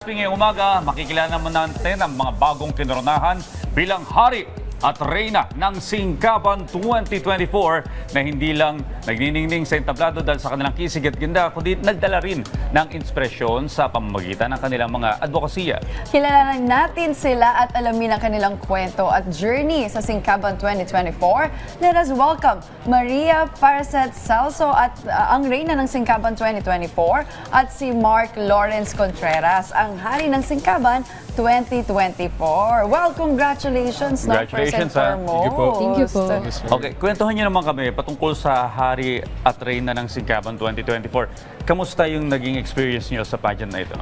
Ngayong umaga, makikilala naman natin ang mga bagong kinoronahan bilang hari at reyna ng Singkaban 2024 na hindi lang nagniningning sa entablado dahil sa kanilang kisig at ganda, kundi nagdala rin ng inspirasyon sa pamamagitan ng kanilang mga advokasya. Kilalanin natin sila at alamin ang kanilang kwento at journey sa Singkaban 2024. Let us welcome Maria Faracet Celso at ang reyna ng Singkaban 2024 at si Mark Lawrence Contreras, ang hari ng Singkaban 2024. Well, congratulations. Congratulations, first and Thank you po. foremost. Thank you po. Okay, kwentuhan niyo naman kami patungkol sa hari at reyna ng Singkaban 2024. Kamusta yung naging experience niyo sa pageant na ito?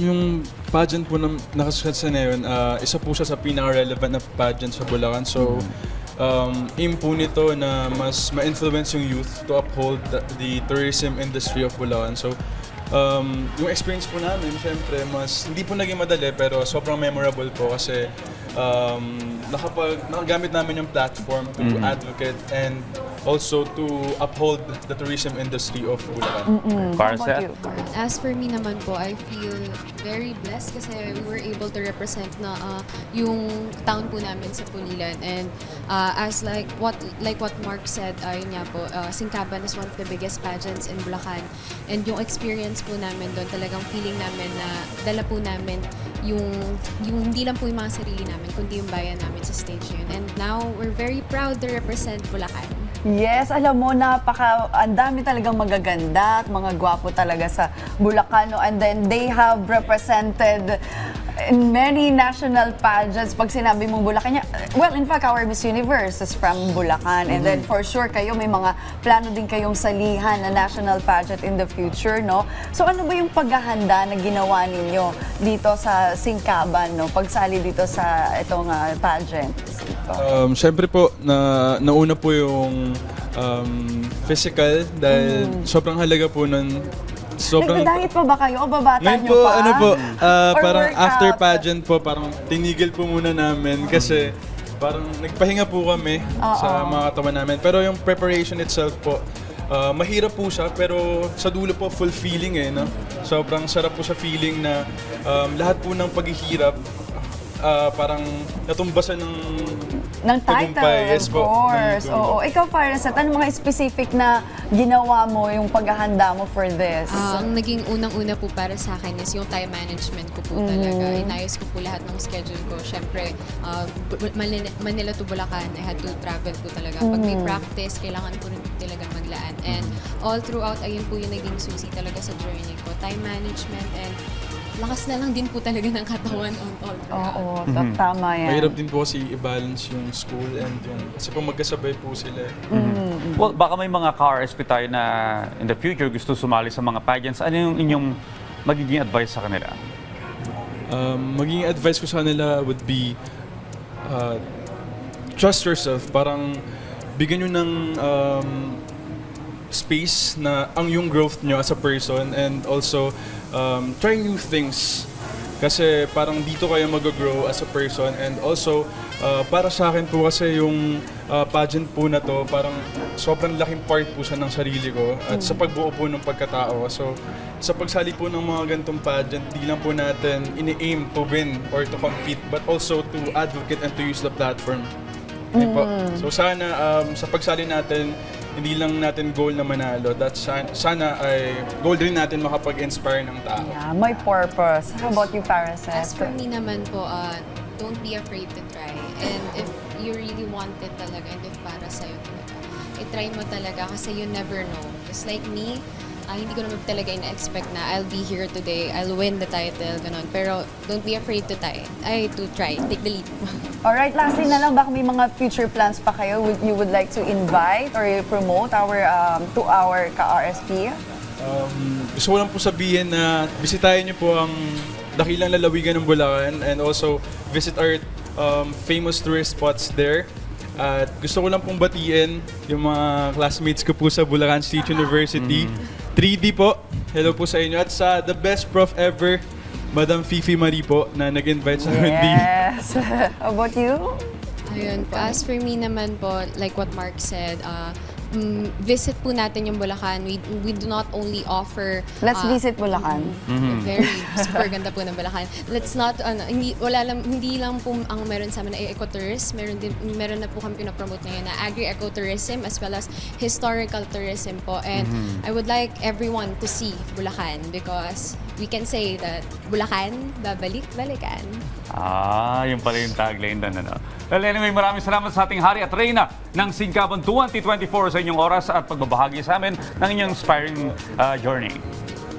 Yung pageant po na nakasulat sa ngayon, isa po siya sa pinaka-relevant na pageant sa Bulacan. So, aim po nito na mas ma-influence yung youth to uphold the tourism industry of Bulacan. So, yung experience po namin, syempre, hindi po naging madali pero sobrang memorable po kasi nakagamit namin yung platform to advocate and also to uphold the tourism industry of Bulacan. Faracet? As for me naman po, I feel very blessed kasi we were able to represent na yung town po namin sa Pulilan. And as like what Mark said, yun nga po, Singkaban is one of the biggest pageants in Bulacan. And yung experience po namin doon, talagang feeling namin na dala po namin yung hindi lang po yung mga sarili namin, kundi yung bayan namin sa stage yun. And now, we're very proud to represent Bulacan. Yes, alam mo, ang dami talagang magaganda at mga gwapo talaga sa Bulacan. No? And then they have represented in many national pageants. Pag sinabi mong Bulacan, well, in fact, our Miss Universe is from Bulacan. And then for sure, kayo may mga plano din kayong salihan na national pageant in the future, no? So ano ba yung paghahanda na ginawa ninyo dito sa Singkaban, no? Pagsali dito sa itong pageant? Siyempre po, nauna po yung physical dahil sobrang halaga po nun. Nagda-diet pa ba kayo o babata Ngayon nyo po, pa? Or parang workout? after pageant po, parang tinigil po muna namin kasi parang nagpahinga po kami sa mga katawan namin. Pero yung preparation itself po, mahirap po siya pero sa dulo po fulfilling no? Sobrang sarap po sa feeling na lahat po ng paghihirap parang natumbasan ng title, tagumpay. Yes of po, course. ng Oo. Ikaw, Faracet, ano mga specific na ginawa mo yung paghahanda mo for this? Ang naging unang-una po para sa akin is yung time management ko po talaga. Inayos ko po lahat ng schedule ko. Siyempre, Manila to Bulacan, I had to travel po talaga. Pag may practice, kailangan ko rin talaga maglaan. And all throughout, ayun po yung naging susi talaga sa journey ko. Time management and lakas na lang din po talaga ng katawan on all throughout. Oo, tama yan. Mahirap din po kasi i-balance yung school and yung kasi po magkasabay po sila. Well, baka may mga ka-RSP tayo na in the future gusto sumali sa mga pageants. Ano yung inyong magiging advice sa kanila? Magiging advice ko sa kanila would be trust yourself. Parang bigyan nyo ng space na ang yung growth nyo as a person and also try new things. Kasi parang dito kayo mag-grow as a person and also para sa akin po kasi yung pageant po na to parang sobrang laking part po siya ng sarili ko at sa pagbuo po ng pagkatao. So sa pagsali po ng mga ganitong pageant, di lang po natin ini-aim to win or to compete but also to advocate and to use the platform. Yun po. So sana sa pagsali natin, hindi lang natin goal na manalo. Sana ay goal din natin makapag-inspire ng tao. Yeah, may purpose. How about you, Faracet? As for me naman po, don't be afraid to try. And if you really want it talaga, and if para sa'yo talaga, i-try mo talaga kasi you never know. Just like me, hindi ko naman talaga ina-expect na I'll be here today, I'll win the title, ganun. Pero don't be afraid to try. Take the leap. Alright, lastly na lang, baka may mga future plans pa kayo you would like to invite or promote to our ka-RSP? Gusto ko lang po sabihin na bisitahin niyo po ang dakilang lalawigan ng Bulacan and also visit our famous tourist spots there. At gusto ko lang pong batiin yung mga classmates ko po sa Bulacan State University. 3D po, hello po sa inyo. At sa the best prof ever, Madam Fifi Marie po, na nag-invite sa amin. Yes. How about you? Ayun po. As for me naman po, like what Mark said, visit po natin yung Bulacan. We do not only offer... Let's visit Bulacan. Very super ganda po ng Bulacan. Let's not, hindi lang po ang meron sa amin na ecotourism. Meron na po kami pinapromote ngayon na agri-ecotourism as well as historical tourism po. And I would like everyone to see Bulacan because we can say that Bulacan, babalik-balikan. Yun pala yung tagline doon. Ano? Well, anyway, maraming salamat sa ating Hari at Reyna ng Singkaban 2024 sa inyong oras at pagbabahagi sa amin ng inyong inspiring journey.